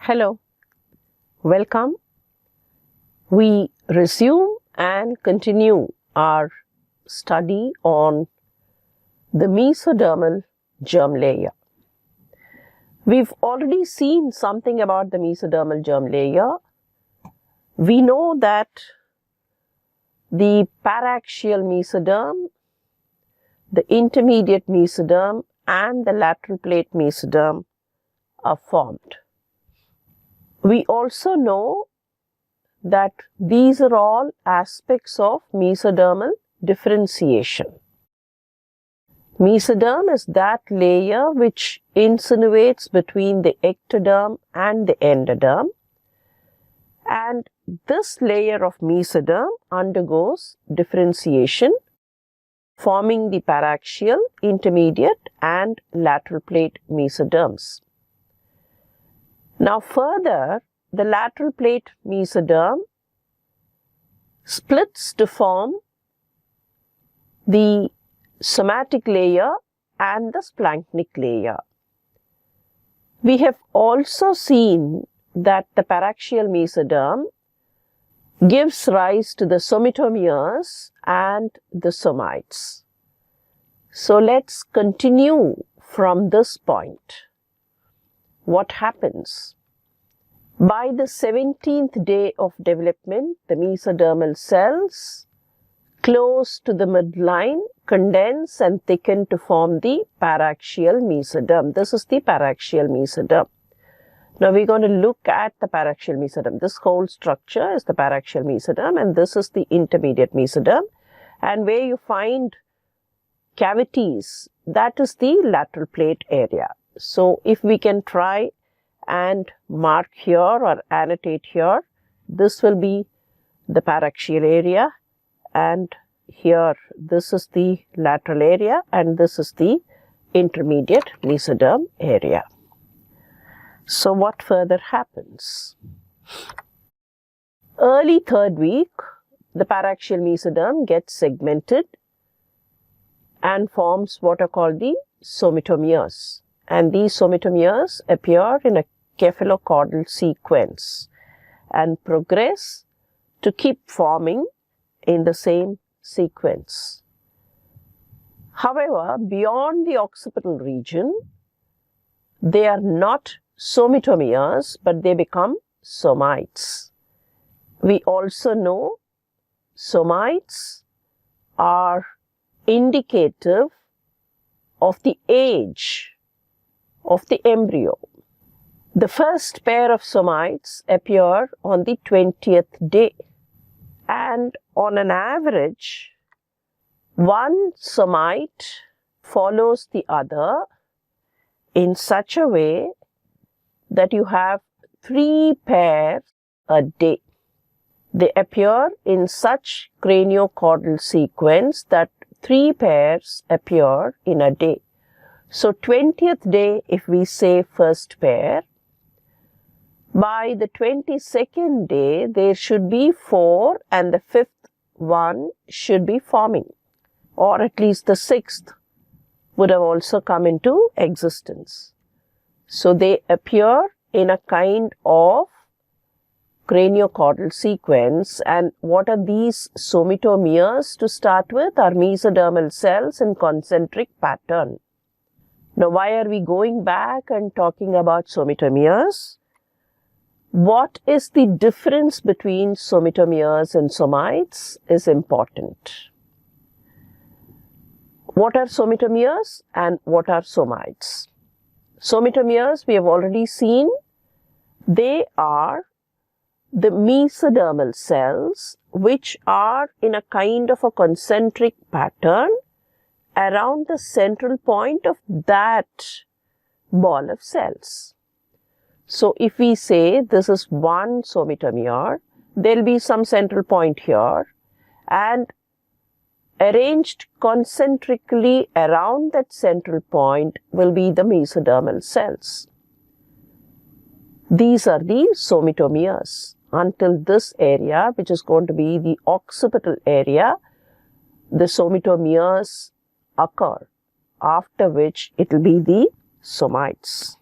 Hello, welcome. We resume and continue our study on the mesodermal germ layer. We've already seen something about the mesodermal germ layer. We know that the paraxial mesoderm, the intermediate mesoderm, and the lateral plate mesoderm are formed. We also know that these are all aspects of mesodermal differentiation. Mesoderm is that layer which insinuates between the ectoderm and the endoderm, and this layer of mesoderm undergoes differentiation, forming the paraxial, intermediate, and lateral plate mesoderms. Now further, the lateral plate mesoderm splits to form the somatic layer and the splanchnic layer. We have also seen that the paraxial mesoderm gives rise to the somitomeres and the somites. So let's continue from this point. What happens? By the 17th day of development, the mesodermal cells close to the midline condense and thicken to form the paraxial mesoderm. This is the paraxial mesoderm. Now we're going to look at the paraxial mesoderm. This whole structure is the paraxial mesoderm, and this is the intermediate mesoderm. And where you find cavities, that is the lateral plate area. So if we can try and mark here or annotate here, this will be the paraxial area, and here this is the lateral area, and this is the intermediate mesoderm area. So what further happens? Early third week, the paraxial mesoderm gets segmented and forms what are called the somitomeres. And these somitomeres appear in a cephalocaudal sequence and progress to keep forming in the same sequence. However, beyond the occipital region, they are not somitomeres, but they become somites. We also know somites are indicative of the age of the embryo. The first pair of somites appear on the 20th day, and on an average, one somite follows the other in such a way that you have 3 pairs a day. They appear in such craniocaudal sequence that 3 pairs appear in a day. So 20th day, if we say first pair, by the 22nd day, there should be 4, and the 5th one should be forming, or at least the 6th would have also come into existence. So they appear in a kind of craniocaudal sequence. And what are these somitomeres to start with? Are mesodermal cells in concentric pattern. Now, why are we going back and talking about somitomeres? What is the difference between somitomeres and somites is important. What are somitomeres and what are somites? Somitomeres, we have already seen, they are the mesodermal cells which are in a kind of a concentric pattern around the central point of that ball of cells. So if we say this is one somitomere, there will be some central point here, and arranged concentrically around that central point will be the mesodermal cells. These are the somitomeres until this area, which is going to be the occipital area. The somitomeres occur, after which it will be the somites.